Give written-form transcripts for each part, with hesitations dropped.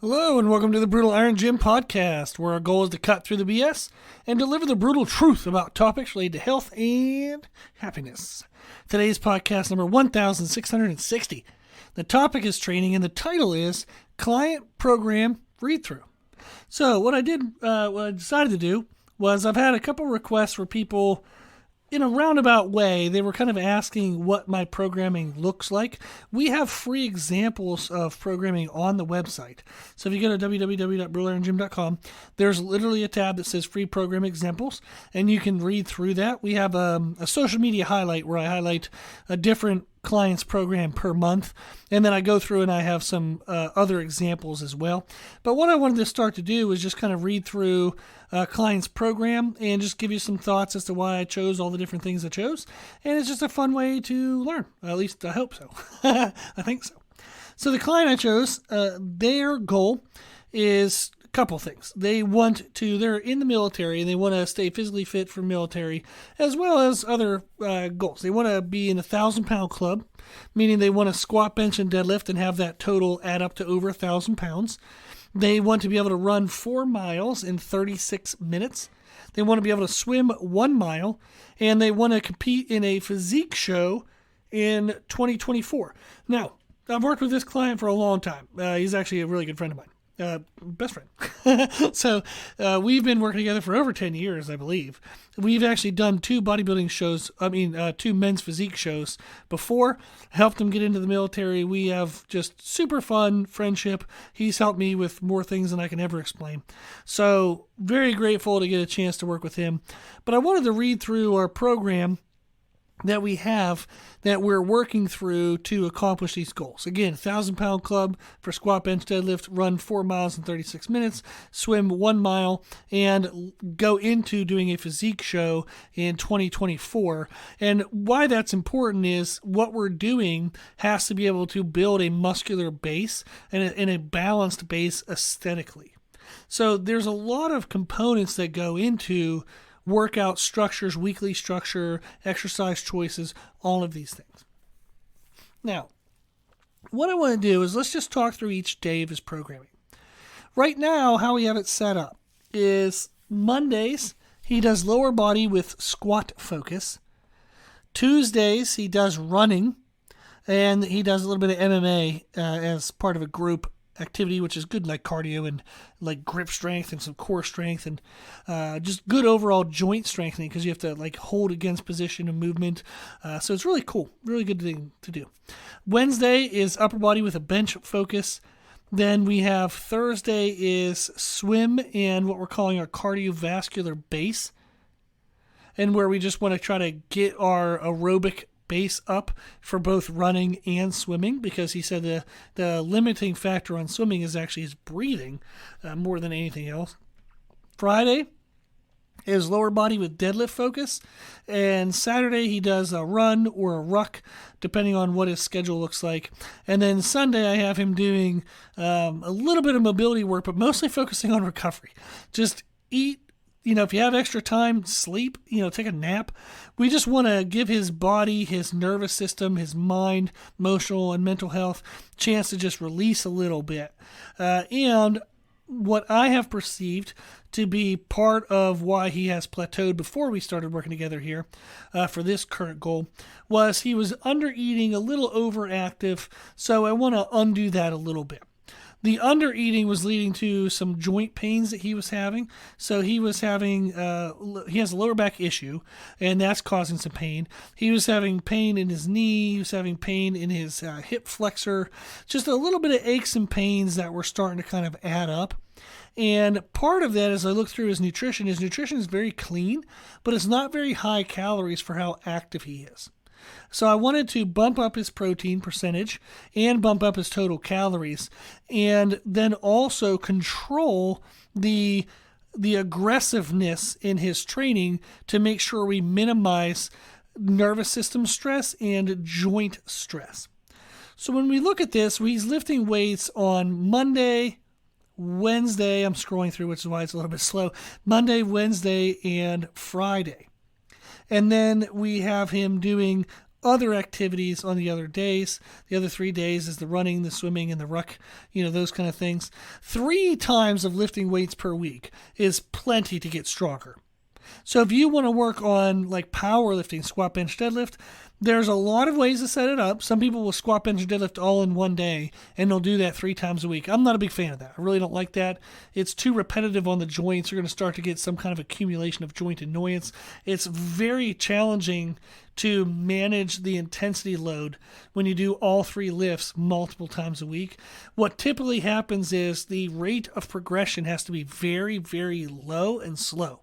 Hello, and welcome to the Brutal Iron Gym podcast, where our goal is to cut through the BS and deliver the brutal truth about topics related to health and happiness. Today's podcast number 1660. The topic is training, and the title is Client Program Read-Through. So what I decided to do was I've had a couple requests where people, in a roundabout way, they were kind of asking what my programming looks like. We have free examples of programming on the website. So if you go to www.brutaliron.gym.com, there's literally a tab that says free program examples, and you can read through that. We have a social media highlight where I highlight a different client's program per month, and then I go through and I have some other examples as well. But what I wanted to start to do is just kind of read through a client's program and just give you some thoughts as to why I chose all the different things I chose. And it's just a fun way to learn. At least I hope so. I think so. So the client I chose, their goal is a couple things. They're in the military and they want to stay physically fit for military, as well as other goals. They want to be in a 1,000-pound club, meaning they want to squat, bench, and deadlift and have that total add up to over 1,000 pounds. They want to be able to run 4 miles in 36 minutes. They want to be able to swim 1 mile, and they want to compete in a physique show in 2024. Now, I've worked with this client for a long time. He's actually a really good friend of mine. Best friend. So we've been working together for over 10 years, I believe. We've actually done 2 bodybuilding shows, 2 men's physique shows before, helped him get into the military. We have just super fun friendship. He's helped me with more things than I can ever explain. So very grateful to get a chance to work with him. But I wanted to read through our program that we have that we're working through to accomplish these goals. Again, 1,000-pound club for squat, bench, deadlift, run 4 miles in 36 minutes, swim 1 mile, and go into doing a physique show in 2024. And why that's important is what we're doing has to be able to build a muscular base and a balanced base aesthetically. So there's a lot of components that go into workout structures, weekly structure, exercise choices, all of these things. Now, what I want to do is let's just talk through each day of his programming. Right now, how we have it set up is Mondays, he does lower body with squat focus. Tuesdays, he does running, and he does a little bit of MMA as part of a group activity, which is good, like cardio and like grip strength and some core strength and just good overall joint strengthening, because you have to like hold against position and movement. So it's really cool, really good thing to do. Wednesday is upper body with a bench focus. Then we have Thursday is swim and what we're calling our cardiovascular base, and where we just want to try to get our aerobic base up for both running and swimming, because he said the limiting factor on swimming is actually his breathing more than anything else. Friday is lower body with deadlift focus, and Saturday he does a run or a ruck depending on what his schedule looks like. And then Sunday I have him doing a little bit of mobility work, but mostly focusing on recovery. Just eat, if you have extra time, sleep, take a nap. We just want to give his body, his nervous system, his mind, emotional and mental health chance to just release a little bit. And what I have perceived to be part of why he has plateaued before we started working together here for this current goal was he was under eating, a little overactive. So I want to undo that a little bit. The under eating was leading to some joint pains that he was having. So he was having, he has a lower back issue, and that's causing some pain. He was having pain in his knee. He was having pain in his hip flexor. Just a little bit of aches and pains that were starting to kind of add up. And part of that, as I look through his nutrition is very clean, but it's not very high calories for how active he is. So I wanted to bump up his protein percentage and bump up his total calories, and then also control the aggressiveness in his training to make sure we minimize nervous system stress and joint stress. So when we look at this, he's lifting weights on Monday, Wednesday, I'm scrolling through, which is why it's a little bit slow, Monday, Wednesday, and Friday. And then we have him doing other activities on the other days. The other 3 days is the running, the swimming, and the ruck, those kind of things. 3 times of lifting weights per week is plenty to get stronger. So if you want to work on like powerlifting, squat, bench, deadlift, there's a lot of ways to set it up. Some people will squat, bench, and deadlift all in one day, and they'll do that 3 times a week. I'm not a big fan of that. I really don't like that. It's too repetitive on the joints. You're going to start to get some kind of accumulation of joint annoyance. It's very challenging to manage the intensity load when you do all 3 lifts multiple times a week. What typically happens is the rate of progression has to be very, very low and slow.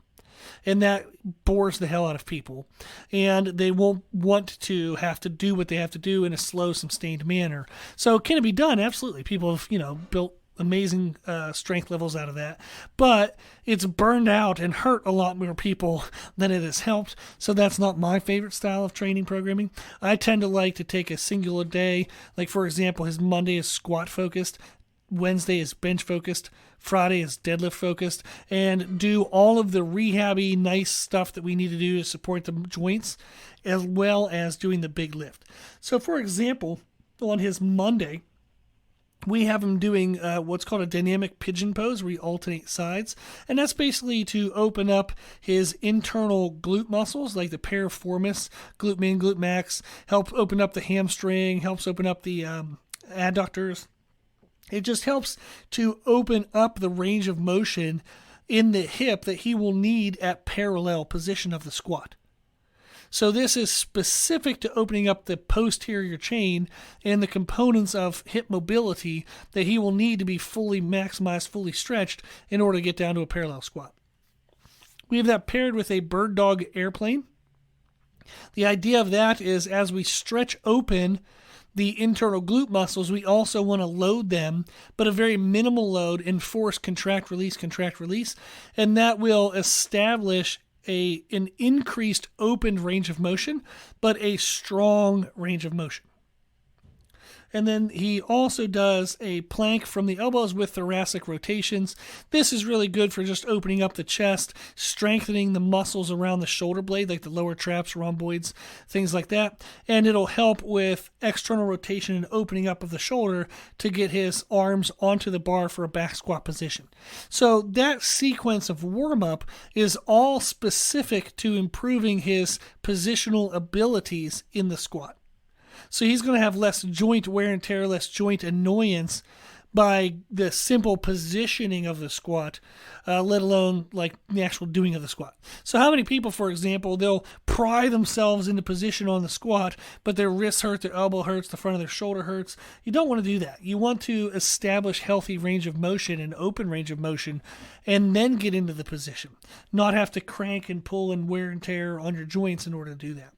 And that bores the hell out of people. And they won't want to have to do what they have to do in a slow, sustained manner. So can it be done? Absolutely. People have, built amazing strength levels out of that. But it's burned out and hurt a lot more people than it has helped. So that's not my favorite style of training programming. I tend to like to take a singular day. Like, for example, his Monday is squat focused. Wednesday is bench focused, Friday is deadlift focused, and do all of the rehabby nice stuff that we need to do to support the joints, as well as doing the big lift. So for example, on his Monday, we have him doing what's called a dynamic pigeon pose, where he alternates sides. And that's basically to open up his internal glute muscles, like the piriformis, glute min, glute max, help open up the hamstring, helps open up the adductors. It just helps to open up the range of motion in the hip that he will need at parallel position of the squat. So this is specific to opening up the posterior chain and the components of hip mobility that he will need to be fully maximized, fully stretched in order to get down to a parallel squat. We have that paired with a bird dog airplane. The idea of that is as we stretch open the internal glute muscles, we also want to load them, but a very minimal load, and force contract, release, and that will establish an increased opened range of motion, but a strong range of motion. And then he also does a plank from the elbows with thoracic rotations. This is really good for just opening up the chest, strengthening the muscles around the shoulder blade, like the lower traps, rhomboids, things like that. And it'll help with external rotation and opening up of the shoulder to get his arms onto the bar for a back squat position. So that sequence of warm-up is all specific to improving his positional abilities in the squat. So he's going to have less joint wear and tear, less joint annoyance by the simple positioning of the squat, let alone like the actual doing of the squat. So how many people, for example, they'll pry themselves into position on the squat, but their wrists hurt, their elbow hurts, the front of their shoulder hurts. You don't want to do that. You want to establish healthy range of motion and open range of motion and then get into the position, not have to crank and pull and wear and tear on your joints in order to do that.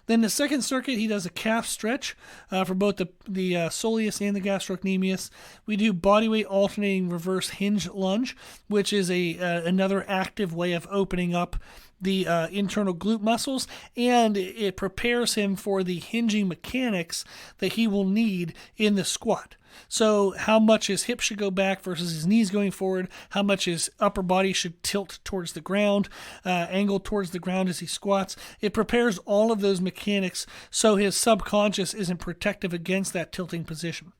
Then the second circuit, he does a calf stretch for both the soleus and the gastrocnemius. We do bodyweight alternating reverse hinge lunge, which is another active way of opening up the internal glute muscles, and it prepares him for the hinging mechanics that he will need in the squat. So how much his hips should go back versus his knees going forward, how much his upper body should tilt towards the ground, angle towards the ground as he squats. It prepares all of those mechanics so his subconscious isn't protective against that tilting position.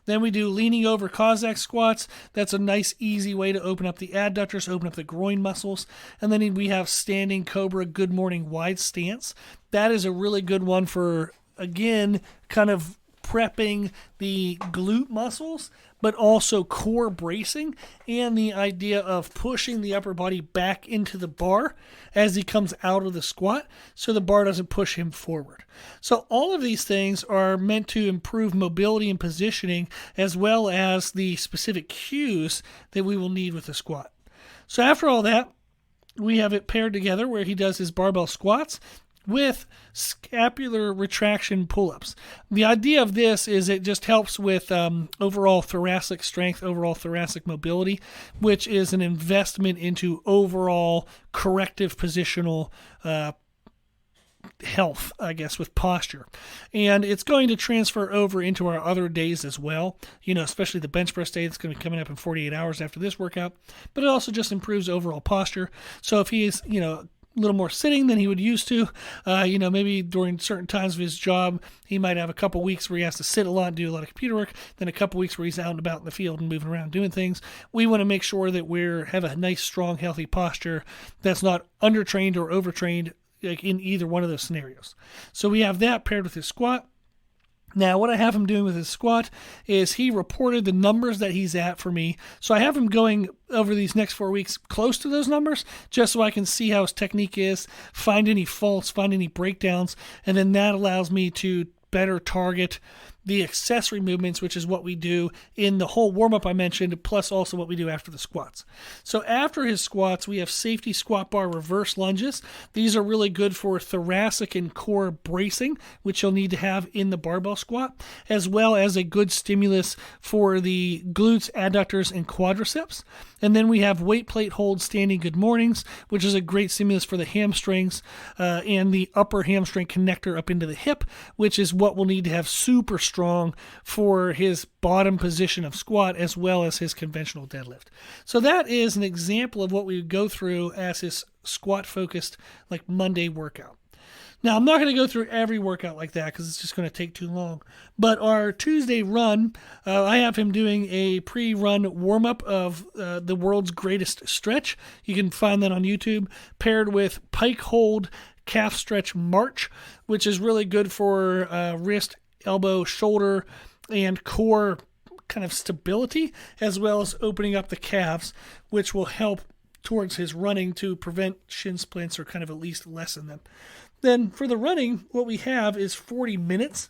Then we do leaning over Cossack squats. That's a nice, easy way to open up the adductors, open up the groin muscles. And then we have standing cobra good morning wide stance. That is a really good one for, again, kind of prepping the glute muscles, but also core bracing and the idea of pushing the upper body back into the bar as he comes out of the squat so the bar doesn't push him forward. So all of these things are meant to improve mobility and positioning as well as the specific cues that we will need with the squat. So after all that, we have it paired together where he does his barbell squats with scapular retraction pull-ups. The idea of this is it just helps with overall thoracic strength, overall thoracic mobility, which is an investment into overall corrective positional health, I guess, with posture. And it's going to transfer over into our other days as well, especially the bench press day that's going to be coming up in 48 hours after this workout. But it also just improves overall posture. So if he is, little more sitting than he would used to. Maybe during certain times of his job, he might have a couple weeks where he has to sit a lot and do a lot of computer work, then a couple weeks where he's out and about in the field and moving around doing things. We want to make sure that we have a nice, strong, healthy posture that's not undertrained or overtrained, like in either one of those scenarios. So we have that paired with his squat. Now, what I have him doing with his squat is he reported the numbers that he's at for me. So I have him going over these next 4 weeks close to those numbers, just so I can see how his technique is, find any faults, find any breakdowns, and then that allows me to better target the accessory movements, which is what we do in the whole warm-up I mentioned, plus also what we do after the squats. So after his squats, we have safety squat bar reverse lunges. These are really good for thoracic and core bracing, which you'll need to have in the barbell squat, as well as a good stimulus for the glutes, adductors, and quadriceps. And then we have weight plate hold standing good mornings, which is a great stimulus for the hamstrings and the upper hamstring connector up into the hip, which is what we'll need to have super strong for his bottom position of squat as well as his conventional deadlift. So that is an example of what we would go through as his squat focused like Monday workout. Now, I'm not going to go through every workout like that because it's just going to take too long. But our Tuesday run, I have him doing a pre-run warm-up of the world's greatest stretch. You can find that on YouTube, paired with pike hold calf stretch march, which is really good for wrist, elbow, shoulder, and core kind of stability, as well as opening up the calves, which will help towards his running to prevent shin splints or kind of at least lessen them. Then for the running, what we have is 40 minutes.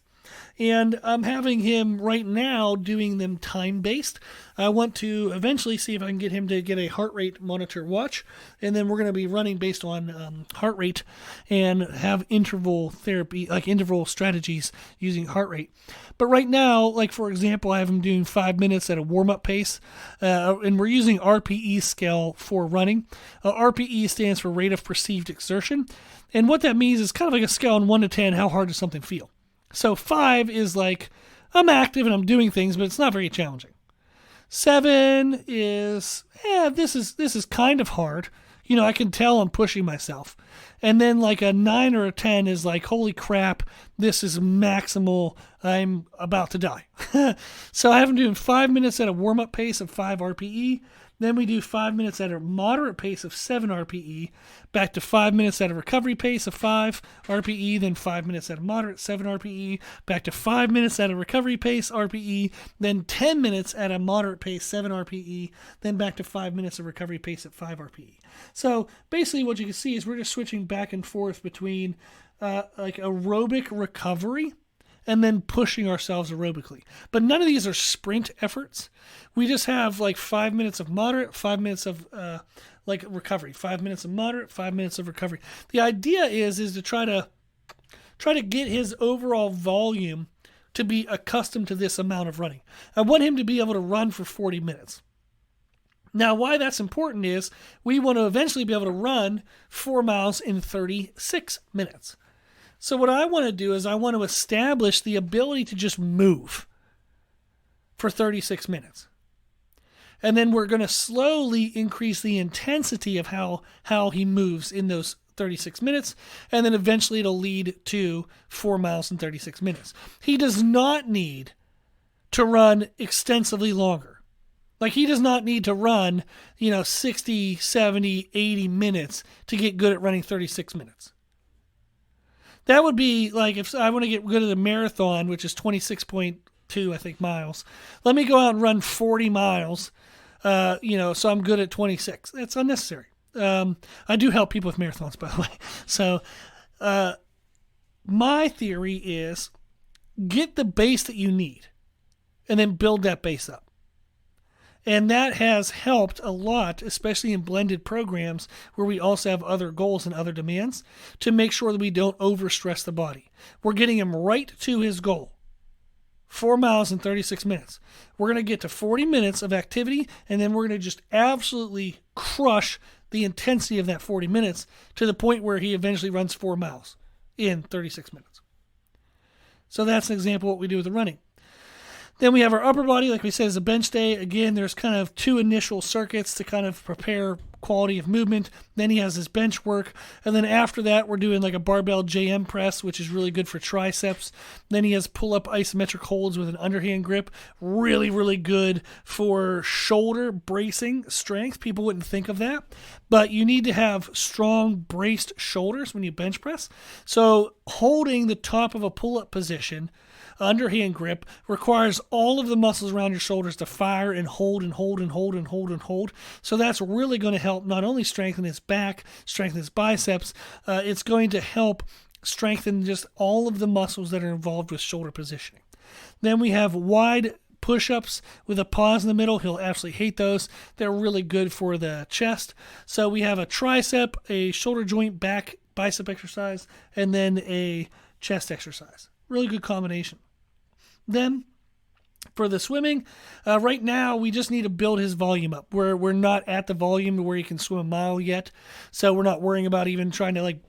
And I'm having him right now doing them time-based. I want to eventually see if I can get him to get a heart rate monitor watch. And then we're going to be running based on heart rate and have interval therapy, like interval strategies using heart rate. But right now, like for example, I have him doing 5 minutes at a warm-up pace. And we're using RPE scale for running. RPE stands for rate of perceived exertion. And what that means is kind of like a scale on 1 to 10, how hard does something feel? So 5 is like, I'm active and I'm doing things, but it's not very challenging. 7 is, this is kind of hard. You know, I can tell I'm pushing myself. And then like a 9 or a 10 is like, holy crap, this is maximal. I'm about to die. So I have him doing 5 minutes at a warm-up pace of 5 RPE. Then we do 5 minutes at a moderate pace of 7 RPE, back to 5 minutes at a recovery pace of 5 RPE, then 5 minutes at a moderate 7 RPE, back to 5 minutes at a recovery pace RPE, then 10 minutes at a moderate pace 7 RPE, then back to 5 minutes of recovery pace at 5 RPE. So basically what you can see is we're just switching back and forth between like aerobic recovery and then pushing ourselves aerobically. But none of these are sprint efforts. We just have like 5 minutes of moderate, 5 minutes of like recovery, 5 minutes of moderate, 5 minutes of recovery. The idea is to try to get his overall volume to be accustomed to this amount of running. I want him to be able to run for 40 minutes. Now, why that's important is we want to eventually be able to run 4 miles in 36 minutes. So what I want to do is I want to establish the ability to just move for 36 minutes. And then we're going to slowly increase the intensity of how he moves in those 36 minutes. And then eventually it'll lead to 4 miles in 36 minutes. He does not need to run extensively longer. Like he does not need to run, 60, 70, 80 minutes to get good at running 36 minutes. That would be like if I want to get good at a marathon, which is 26.2, I think, miles. Let me go out and run 40 miles, so I'm good at 26. That's unnecessary. I do help people with marathons, by the way. So my theory is get the base that you need and then build that base up. And that has helped a lot, especially in blended programs where we also have other goals and other demands, to make sure that we don't overstress the body. We're getting him right to his goal. 4 miles in 36 minutes. We're going to get to 40 minutes of activity, and then we're going to just absolutely crush the intensity of that 40 minutes to the point where he eventually runs 4 miles in 36 minutes. So that's an example of what we do with the running. Then we have our upper body, like we said, is a bench day. Again, there's kind of 2 initial circuits to kind of prepare quality of movement. Then he has his bench work. And then after that, we're doing like a barbell JM press, which is really good for triceps. Then he has pull-up isometric holds with an underhand grip. Really, really good for shoulder bracing strength. People wouldn't think of that. But you need to have strong braced shoulders when you bench press. So holding the top of a pull-up position, underhand grip, requires all of the muscles around your shoulders to fire and hold and hold and hold and hold and hold. So that's really going to help not only strengthen his back, strengthen his biceps, it's going to help strengthen just all of the muscles that are involved with shoulder positioning. Then we have wide push-ups with a pause in the middle. He'll absolutely hate those. They're really good for the chest. So we have a tricep, a shoulder joint back bicep exercise, and then a chest exercise. Really good combination. Then for the swimming, right now we just need to build his volume up. We're not at the volume where he can swim a mile yet, so we're not worrying about even trying to like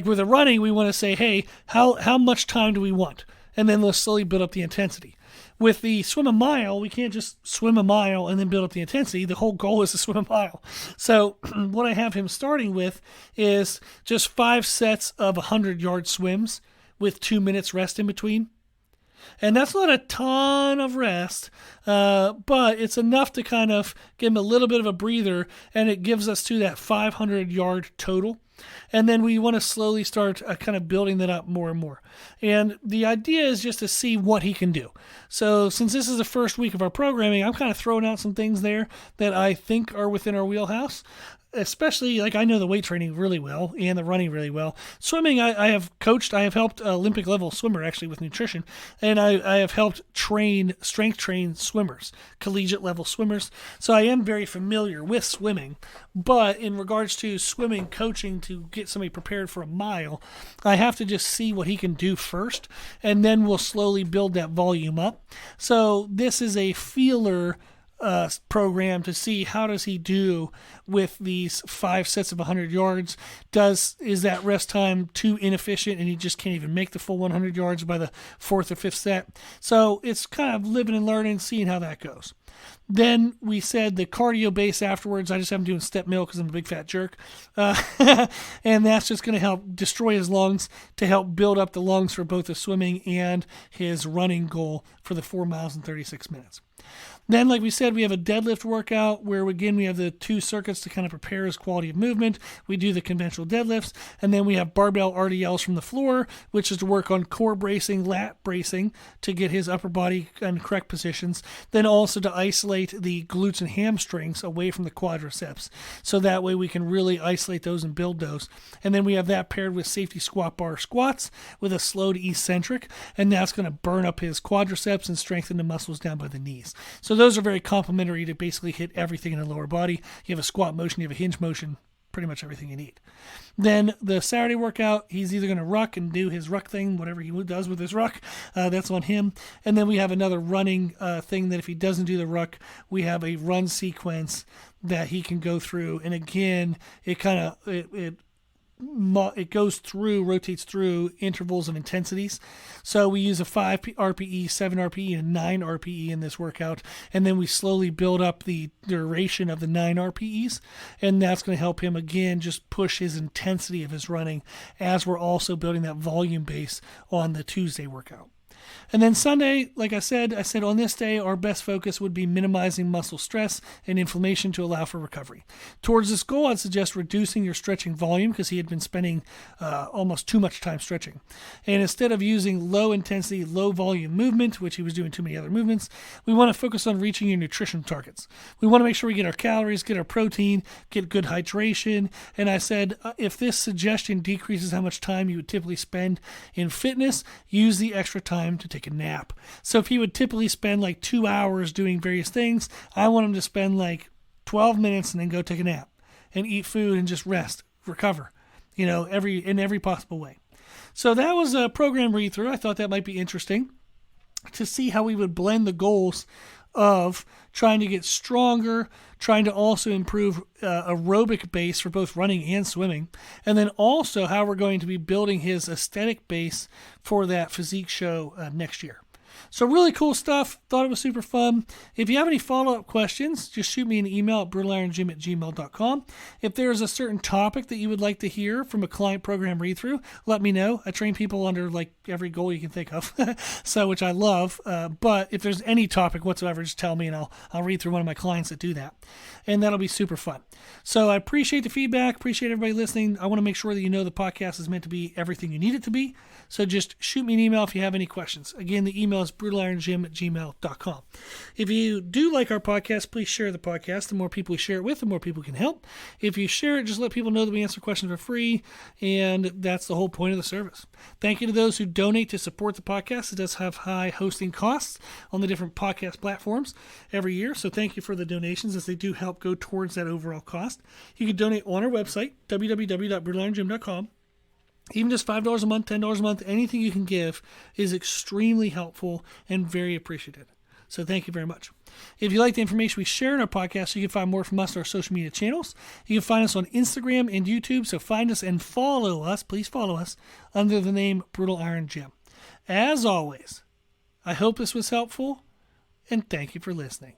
with the running. We want to say, hey, how much time do we want? And then let's slowly build up the intensity. With the swim a mile, we can't just swim a mile and then build up the intensity. The whole goal is to swim a mile. So what I have him starting with is just 5 sets of 100-yard swims with 2 minutes rest in between. And that's not a ton of rest, but it's enough to kind of give him a little bit of a breather, and it gives us to that 500-yard total. And then we want to slowly start kind of building that up more and more. And the idea is just to see what he can do. So since this is the first week of our programming, I'm kind of throwing out some things there that I think are within our wheelhouse. Especially, like, I know the weight training really well and the running really well. Swimming, I have coached. I have helped Olympic level swimmer actually with nutrition, and I have helped strength train swimmers, collegiate level swimmers. So I am very familiar with swimming. But in regards to swimming coaching to get somebody prepared for a mile, I have to just see what he can do first, and then we'll slowly build that volume up. So this is a feeler program to see how does he do with these 5 sets of 100 yards. Is that rest time too inefficient and he just can't even make the full 100 yards by the 4th or 5th set? So it's kind of living and learning, seeing how that goes. Then we said the cardio base afterwards. I just have him doing step mill because I'm a big fat jerk. And that's just going to help destroy his lungs to help build up the lungs for both the swimming and his running goal for the 4 miles in 36 minutes. Then, like we said, we have a deadlift workout where, again, we have the 2 circuits to kind of prepare his quality of movement. We do the conventional deadlifts, and then we have barbell RDLs from the floor, which is to work on core bracing, lat bracing to get his upper body in correct positions. Then also to isolate the glutes and hamstrings away from the quadriceps. So that way we can really isolate those and build those. And then we have that paired with safety squat bar squats with a slowed eccentric, and that's going to burn up his quadriceps and strengthen the muscles down by the knees. So those are very complementary to basically hit everything in the lower body. You have a squat motion, you have a hinge motion, pretty much everything you need. Then the Saturday workout, he's either going to ruck and do his ruck thing, whatever he does with his ruck, that's on him. And then we have another running thing that if he doesn't do the ruck, we have a run sequence that he can go through. And again, it rotates through intervals of intensities. So we use a 5 RPE, 7 RPE, and 9 RPE in this workout. And then we slowly build up the duration of the 9 RPEs. And that's going to help him, again, just push his intensity of his running as we're also building that volume base on the Tuesday workout. And then Sunday, like I said on this day, our best focus would be minimizing muscle stress and inflammation to allow for recovery. Towards this goal, I'd suggest reducing your stretching volume because he had been spending almost too much time stretching. And instead of using low intensity, low volume movement, which he was doing too many other movements, we want to focus on reaching your nutrition targets. We want to make sure we get our calories, get our protein, get good hydration. And I said, if this suggestion decreases how much time you would typically spend in fitness, use the extra time to take a nap. So if he would typically spend like 2 hours doing various things, I want him to spend like 12 minutes and then go take a nap and eat food and just rest, recover, in every possible way. So that was a program read through. I thought that might be interesting to see how we would blend the goals of trying to get stronger, trying to also improve aerobic base for both running and swimming, and then also how we're going to be building his aesthetic base for that physique show next year. So really cool stuff. Thought it was super fun. If you have any follow-up questions, just shoot me an email at brutalirongym@gmail.com. If there's a certain topic that you would like to hear from a client program read-through, let me know. I train people under like every goal you can think of, so which I love. But if there's any topic whatsoever, just tell me and I'll read through one of my clients that do that. And that'll be super fun. So I appreciate the feedback. Appreciate everybody listening. I want to make sure that you know the podcast is meant to be everything you need it to be. So just shoot me an email if you have any questions. Again, the email is brutalirongym@gmail.com. If you do like our podcast, please share the podcast. The more people we share it with, the more people can help. If you share it, just let people know that we answer questions for free, and that's the whole point of the service. Thank you to those who donate to support the podcast. It does have high hosting costs on the different podcast platforms every year, so thank you for the donations as they do help go towards that overall cost. You can donate on our website, www.brutalirongym.com. Even just $5 a month, $10 a month, anything you can give is extremely helpful and very appreciated. So thank you very much. If you like the information we share in our podcast, you can find more from us on our social media channels. You can find us on Instagram and YouTube, so find us and follow us. Please follow us under the name Brutal Iron Gym. As always, I hope this was helpful, and thank you for listening.